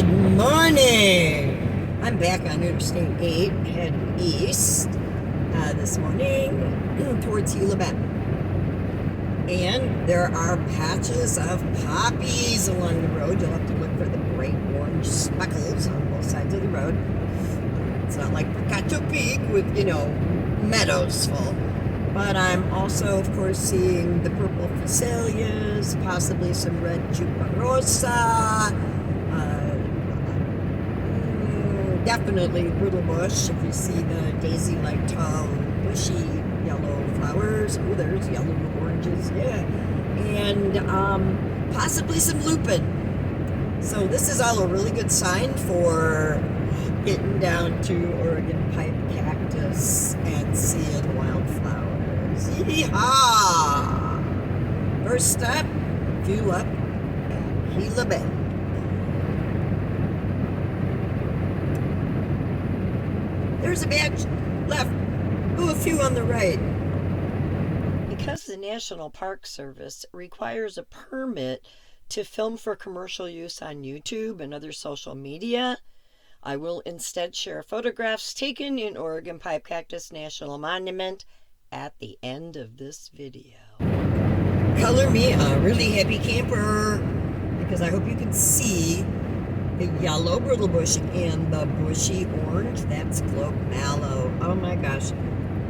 Good morning. I'm back on Interstate 8 heading east this morning towards Gila Bend. And there are patches of poppies along the road. You'll have to look for the bright orange speckles on both sides of the road. It's not like Cactus Peak with, meadows full. But I'm also, of course, seeing the purple physalias, possibly some red tuberosa, definitely brittle bush. If you see the daisy-like tall, bushy yellow flowers. Oh, there's yellow oranges, yeah. And possibly some lupin. So this is all a really good sign for getting down to Oregon pipe cactus and seeing wildflowers. Yee-haw! First step, fuel up at Gila Bend. There's a badge left. Oh, a few on the right. Because the National Park Service requires a permit to film for commercial use on YouTube and other social media, I will instead share photographs taken in Oregon Pipe Cactus National Monument at the end of this video. Color me a really happy camper, because I hope you can see the yellow brittle bush and the bushy orange. That's globe mallow. Oh my gosh,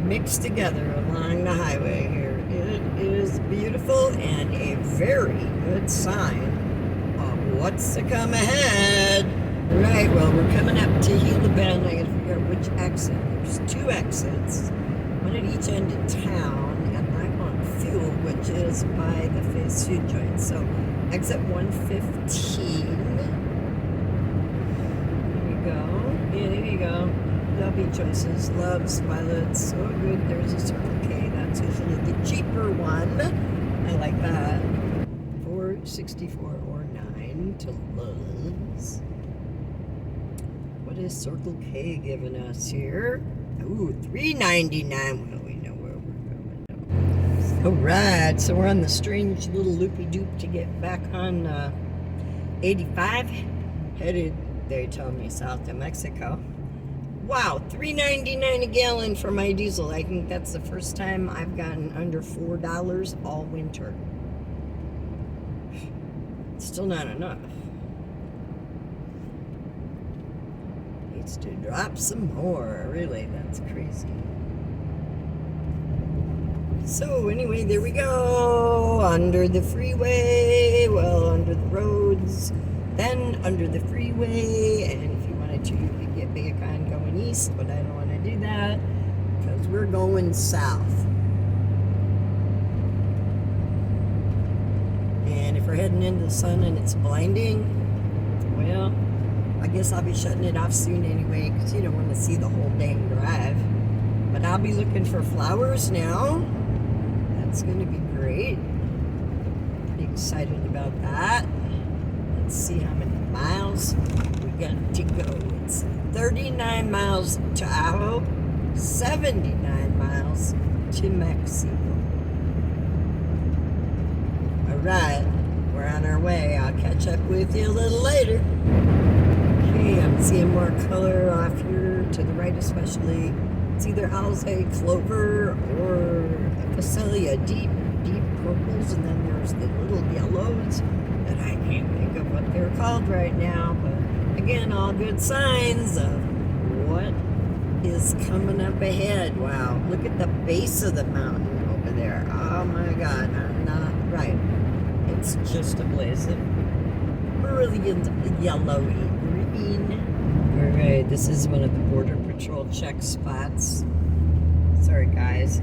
mixed together along the highway here. It is beautiful and a very good sign of what's to come ahead. Right, well, we're coming up to Gila Bend. I gotta figure out which exit. There's two exits, one at each end of town, and I'm on fuel, which is by the fast food joint. So exit 115. There you go. Lovely choices. Loves, violets. Oh, good. There's a Circle K. That's usually the cheaper one. I like that. $4.64 or $9 to Love's. What is Circle K giving us here? Ooh, $3.99. Well, we know where we're going. All right. So we're on the strange little loopy-doop to get back on 85. Headed, they tell me, south to Mexico. Wow, $3.99 a gallon for my diesel. I think that's the first time I've gotten under $4 all winter. It's still not enough. Needs to drop some more. Really, that's crazy. So anyway, there we go. Under the freeway. Well, under the roads. Then under the freeway, and if you wanted to, you could get back on going east, but I don't want to do that because we're going south. And if we're heading into the sun and it's blinding, well, I guess I'll be shutting it off soon anyway, because you don't want to see the whole dang drive. But I'll be looking for flowers now. That's going to be great. Pretty excited about that. Let's see how many miles we got to go. It's 39 miles to Idaho, 79 miles to Mexico. All right, we're on our way. I'll catch up with you a little later. Okay, I'm seeing more color off here to the right, especially. It's either Alizé clover or Phacelia, deep purples, and then there's the little yellows that I can't think of what they're called right now, but again, all good signs of what is coming up ahead. Wow, look at the base of the mountain over there. Oh my God, I'm not right. It's just a blaze of brilliant yellowy green. All right, this is one of the Border Patrol check spots. Sorry guys,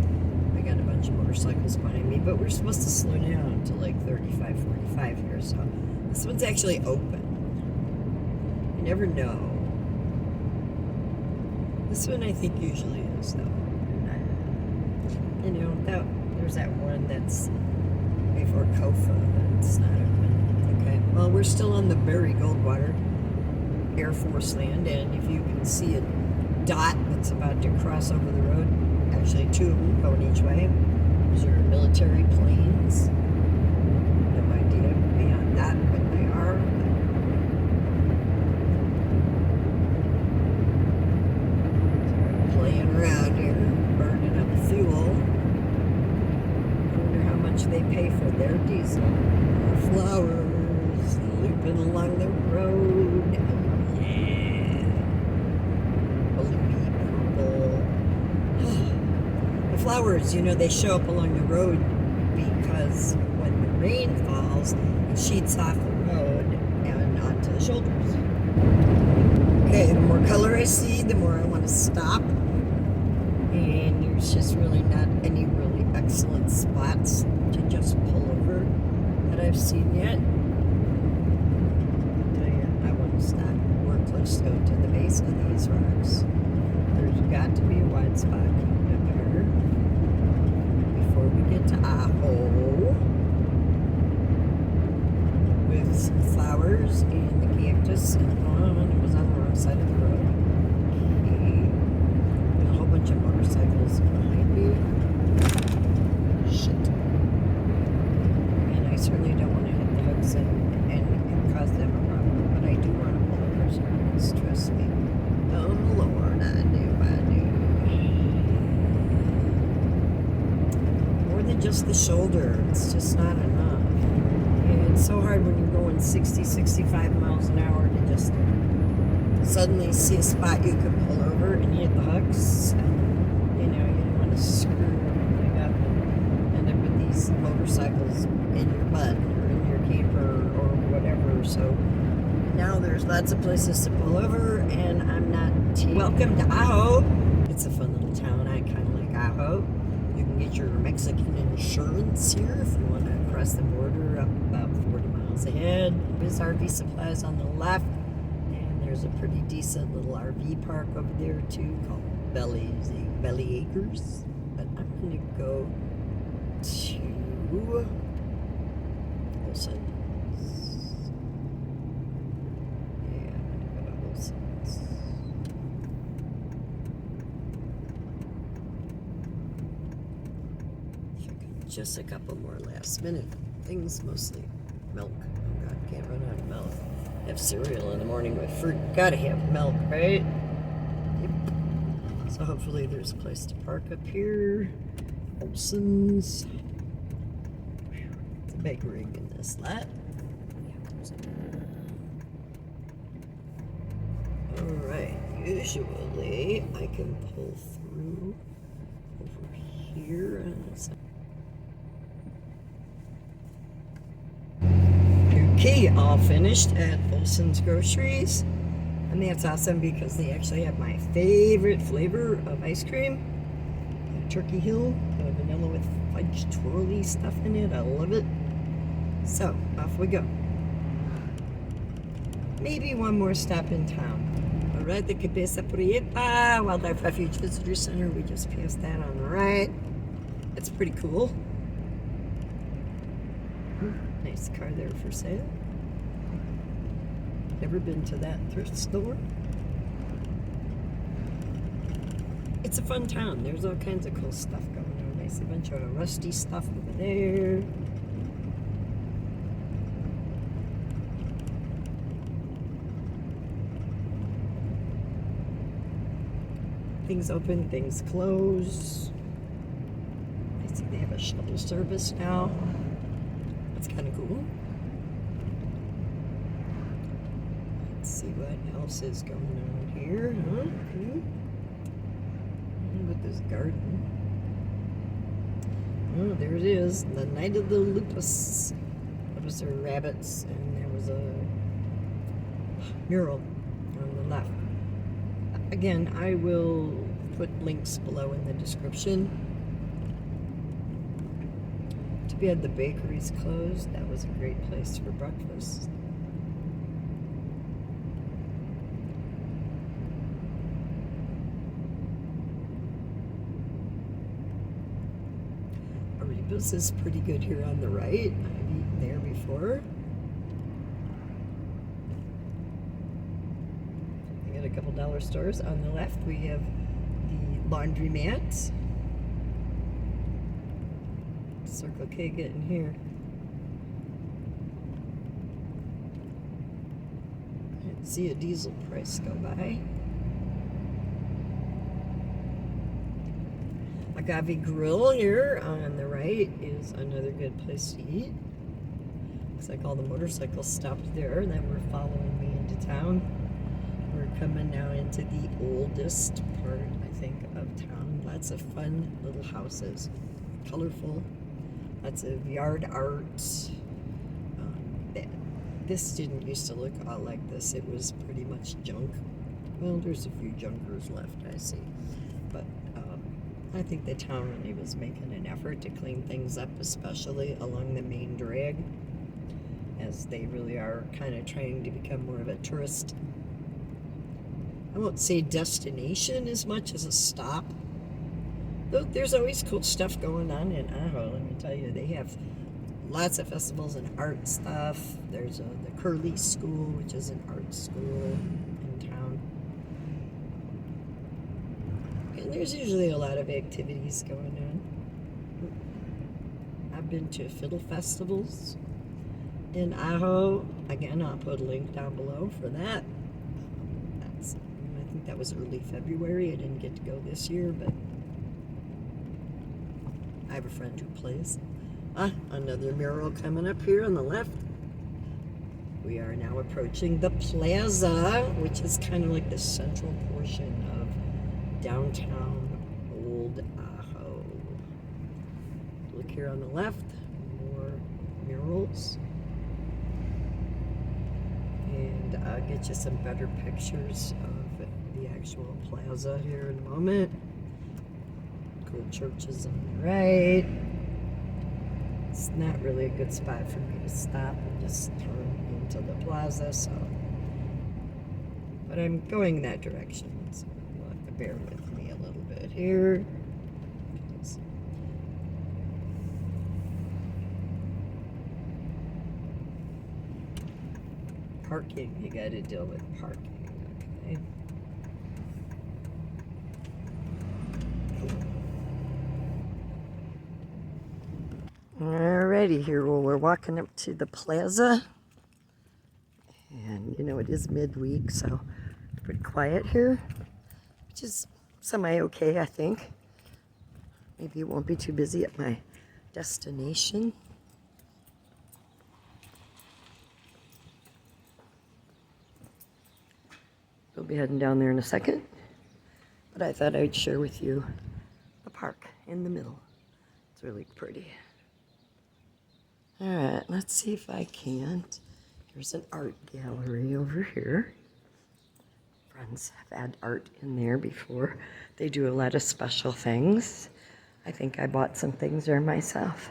I got a bunch of motorcycles behind me, but we're supposed to slow down to like 35, 45 here, so this one's actually open. You never know. This one I think usually is, though. There's that one that's before Kofa that's not open. Okay, well, we're still on the Barry Goldwater Air Force land, and if you can see a dot that's about to cross over the road, actually two of them going each way. Those are military planes. No idea beyond that what they are. wildflowers, you know, they show up along the road because when the rain falls, it sheets off the road and onto the shoulders. Okay, the more color I see, the more I want to stop. And there's just really not any really excellent spots to just pull over that I've seen yet. I want to stop. We're close though to the base of these rocks. There's got to be a wide spot coming up here before we get to Aho with some flowers and the cactus. And it was on the wrong side of the road. Okay. There's a whole bunch of motorcycles behind me. Shit. And I certainly don't want to hit the hooks and cause them a problem. But I do want to pull over so trust me. Oh Lord, I do. More than just the shoulder, it's just not enough. And it's so hard when you're going 60, 65 miles an hour to just suddenly see a spot you could pull over and hit the hooks. And, you know, you don't want to screw everything up and end up with these motorcycles in your butt or in your camper or whatever. So now there's lots of places to pull over, and I'm not welcome to Aho. It's a fun little town. I kind of like Aho. You can get your Mexican insurance here if you want to cross the border up about 40 miles ahead. There's RV supplies on the left, and there's a pretty decent little RV park over there too called Belly Acres. But I'm going to go to Olson. Just a couple more last minute things, mostly milk. Oh God, can't run out of milk. Have cereal in the morning with fruit. Gotta have milk, right? Yep. So hopefully there's a place to park up here. Olson's. It's a big rig in this lot. Alright, usually I can pull through over here and it's okay, all finished at Olson's Groceries, and that's awesome because they actually have my favorite flavor of ice cream, Turkey Hill, vanilla with fudge twirly stuff in it. I love it. So off we go. Maybe one more stop in town. All right, the Cabeza Prieta Wildlife Refuge Visitor Center. We just passed that on the right. It's pretty cool. Nice car there for sale. Never been to that thrift store. It's a fun town. There's all kinds of cool stuff going on. I see a bunch of rusty stuff over there. Things open, things close. I see they have a shuttle service now. That's kind of cool. Let's see what else is going on here. Okay. With this garden. Oh, there it is. The Night of the Lupus. Those are rabbits, and there was a mural on the left. Again, I will put links below in the description. Too bad the bakery's closed. That was a great place for breakfast. Areba's is pretty good here on the right. I've eaten there before. I got a couple dollar stores. On the left we have the laundromat. Circle K getting here. Didn't see a diesel price go by. Agave Grill here on the right is another good place to eat. Looks like all the motorcycles stopped there, and then we're following me into town. We're coming now into the oldest part, I think, of town Lots of fun little houses, colorful, lots of yard art. This didn't used to look all like this. It was pretty much junk. Well, there's a few junkers left, I see. But I think the town really was making an effort to clean things up, especially along the main drag, as they really are kind of trying to become more of a tourist, I won't say destination as much as a stop. Though there's always cool stuff going on in Ajo, let me tell you. They have lots of festivals and art stuff. There's the Curly School, which is an art school in town. And there's usually a lot of activities going on. I've been to fiddle festivals in Ajo. Again, I'll put a link down below for that. I think that was early February. I didn't get to go this year, but I have a friend who plays. Another mural coming up here on the left. We are now approaching the plaza, which is kind of like the central portion of downtown Old Ajo. Look here on the left, more murals. And I'll get you some better pictures of the actual plaza here in a moment. Cool churches on the right. It's not really a good spot for me to stop and just turn into the plaza, so. But I'm going that direction, so you'll have to bear with me a little bit here. Parking, you gotta deal with parking, okay? Alrighty, here, well, we're walking up to the plaza, and you know, it is midweek, so it's pretty quiet here, which is semi-okay, I think. Maybe it won't be too busy at my destination. We'll be heading down there in a second, but I thought I'd share with you the park in the middle. It's really pretty. All right, let's see if I can't. There's an art gallery over here. Friends have had art in there before. They do a lot of special things. I think I bought some things there myself.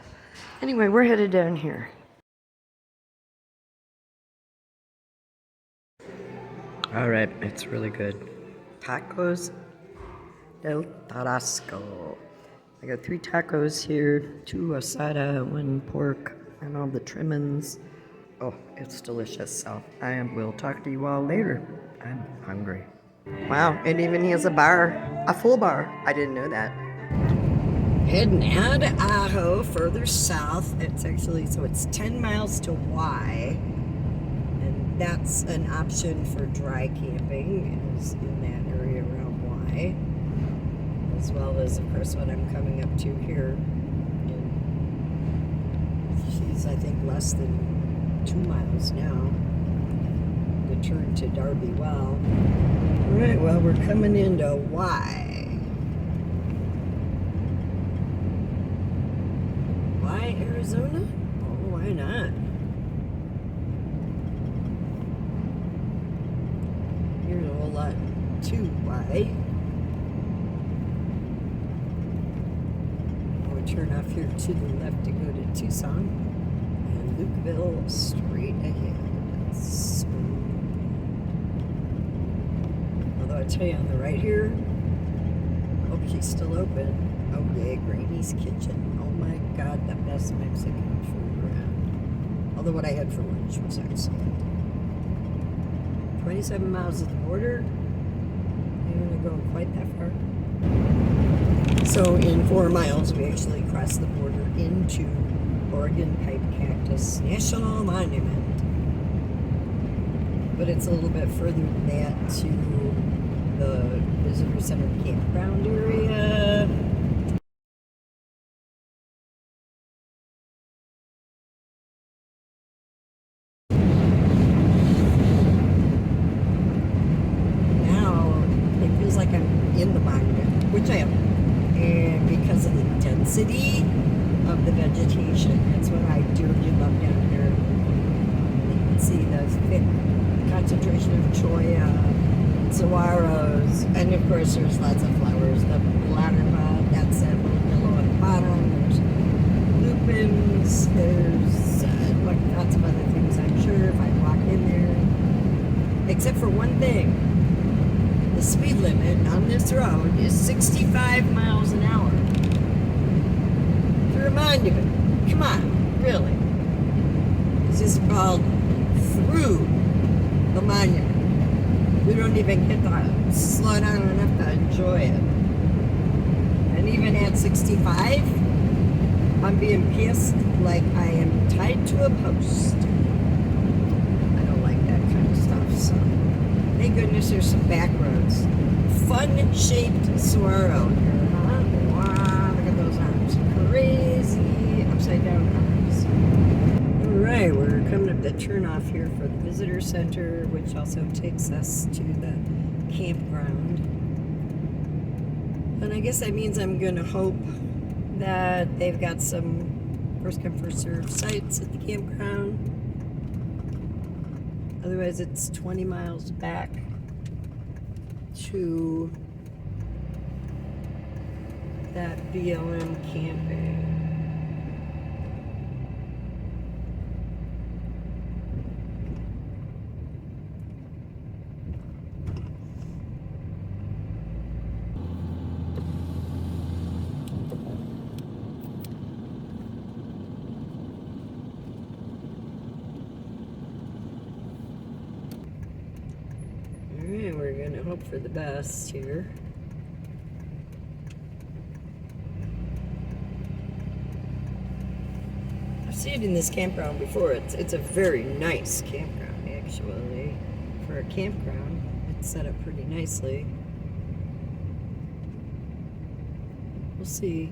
Anyway, we're headed down here. All right, it's really good. Tacos del Tarasco. I got 3 tacos here, 2 asada, 1 pork, and all the trimmings. Oh, it's delicious. So I will talk to you all later. I'm hungry. Wow, and even he has a bar, a full bar. I didn't know that. Heading out of Ajo, further south. It's actually, so it's 10 miles to Y. And that's an option for dry camping, is in that area around Y. As well as, of course, what I'm coming up to here. She's, I think, less than 2 miles now. The turn to Darby Well. All right, well, we're coming into Y. Y, Arizona? Oh, why not? Here's a whole lot to Y. We'll turn off here to the left to go to Tucson. And Lukeville straight ahead. Although I tell you on the right here, hope she's still open. Oh yeah, Granny's Kitchen. Oh my God, the best Mexican food around. Although what I had for lunch was excellent. 27 miles at the border. I don't go quite that far. So in 4 miles, we actually crossed the border into Oregon Pipe Cactus National Monument. But it's a little bit further than that to the Visitor Center campground area. Now, it feels like I'm in the monument, which I am. diversity of the vegetation. That's what I dearly love down here. You can see the thick concentration of cholla, saguaros, and of course there's lots of flowers. The bladderbud, that's that little yellow at the bottom. There's lupins, there's lots of other things, I'm sure, if I walk in there. Except for one thing. The speed limit on this road is 65 miles an hour. To remind you, come on, really. This is called through the monument. We don't even get to slow down enough to enjoy it. And even at 65, I'm being pissed like I am tied to a post. I don't like that kind of stuff, so thank goodness there's some back roads. Fun-shaped saguaro here, huh? Wow, look at those arms. Crazy upside-down arms. Alright, we're coming up the turnoff here for the visitor center, which also takes us to the campground. And I guess that means I'm going to hope that they've got some first-come, first-served sites at the campground. Otherwise, it's 20 miles back to that BLM camping. We're going to hope for the best here. I've seen it in this campground before. It's a very nice campground, actually. For a campground, it's set up pretty nicely. We'll see.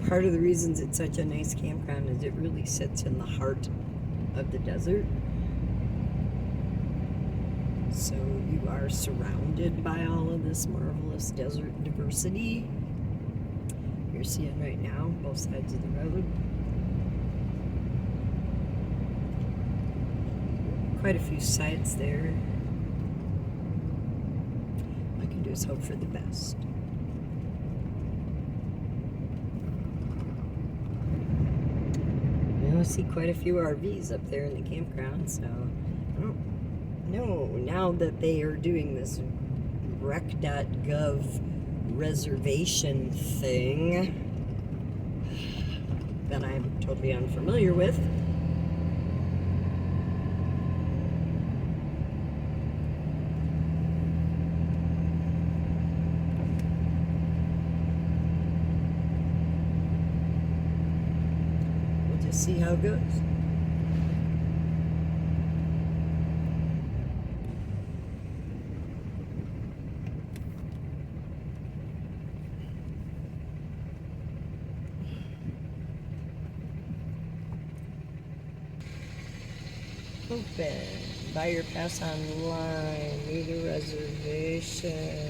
Part of the reasons it's such a nice campground is it really sits in the heart of the desert. So you are surrounded by all of this marvelous desert diversity. You're seeing right now, both sides of the road. Quite a few sites there. All I can do is hope for the best. I see quite a few RVs up there in the campground, so I don't know. Now that they are doing this rec.gov reservation thing that I'm totally unfamiliar with, see how it goes. Open. Buy your pass online. Need a reservation.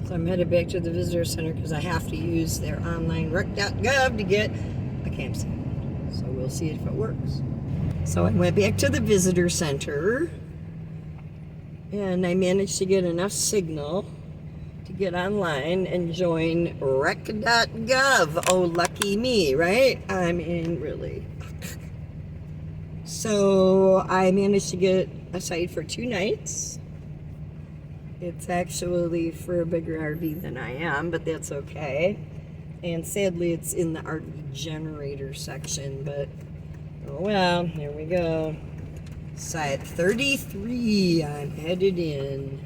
So I'm headed back to the visitor center because I have to use their online rec.gov to get a campsite. So we'll see if it works. So I went back to the visitor center and I managed to get enough signal to get online and join rec.gov. Oh, lucky me, right? I mean, really. So I managed to get a site for 2 nights. It's actually for a bigger RV than I am, but that's okay. And sadly, it's in the RV generator section, but oh well, here we go. Site 33, I'm headed in.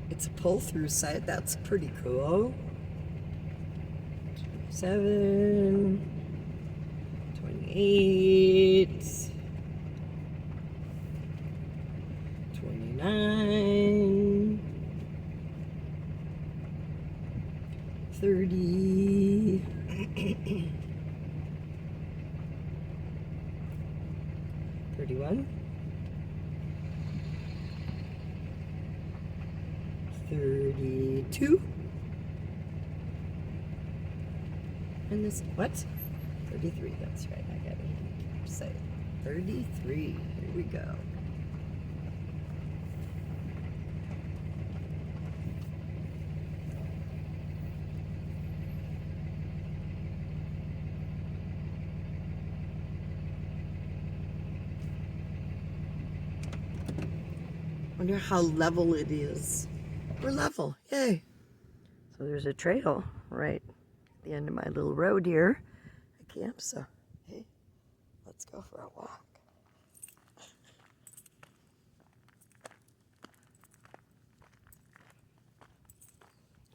It's a pull-through site, that's pretty cool. 27, 28, 29, 30, 31, 32, and this, what? 33, that's right, I gotta say it. 33, here we go. Wonder how level it is. We're level, yay. So there's a trail right at the end of my little road here at camp, so hey, let's go for a walk.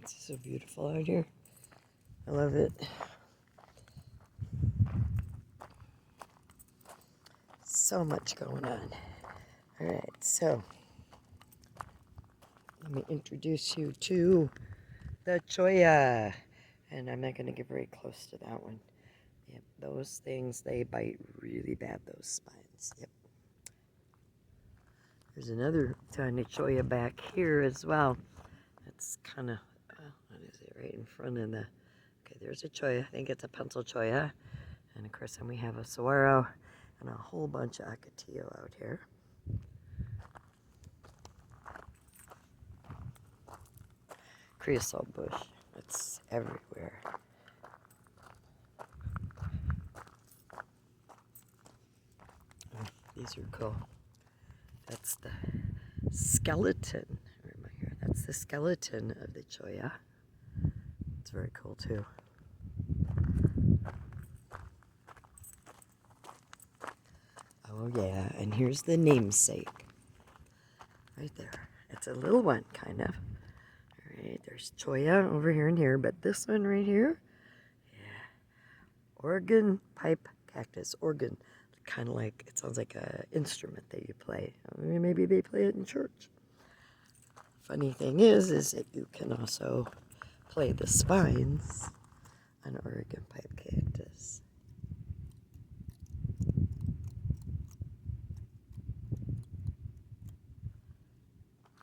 It's so beautiful out here. I love it. So much going on. All right, so let me introduce you to the cholla. And I'm not going to get very close to that one. Yep, those things, they bite really bad, those spines. Yep. There's another tiny cholla back here as well. It's kind of, what is it, right in front of the, okay, there's a cholla. I think it's a pencil cholla. And of course, then we have a saguaro and a whole bunch of ocotillo out here. Creosote bush, it's everywhere. Oh, these are cool. That's the skeleton. Where am I here? That's the skeleton of the cholla. It's very cool too. Oh yeah, and here's the namesake. Right there. It's a little one, kind of. Alright, there's cholla over here and here, but this one right here, yeah. Organ pipe cactus. Organ. Kind of like, it sounds like an instrument that you play. Maybe they play it in church. Funny thing is that you can also play the spines on Oregon pipe cactus.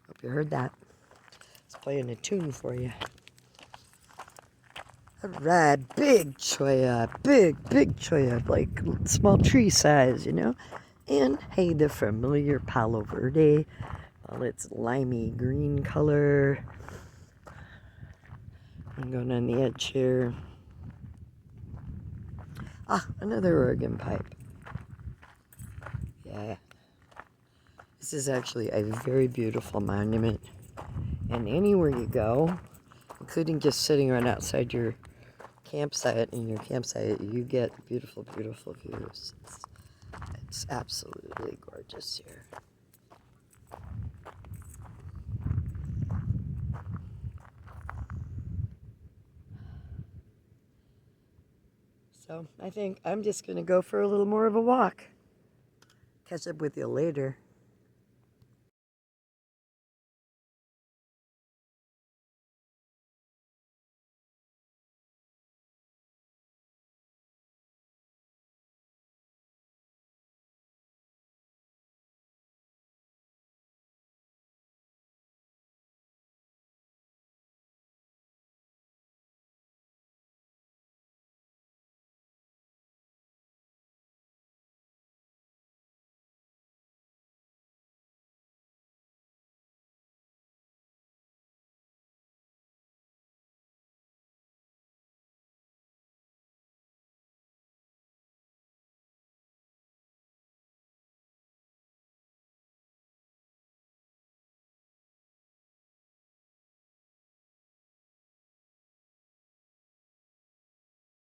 Hope you heard that. It's playing a tune for you. Alright, big cholla, big cholla, like small tree size, you know. And hey, the familiar Palo Verde, well, it's limey green color. I'm going on the edge here. Ah, another Oregon pipe. Yeah. This is actually a very beautiful monument. And anywhere you go, including just sitting right outside your campsite, you get beautiful, beautiful views. It's absolutely gorgeous here. So I think I'm just going to go for a little more of a walk. Catch up with you later.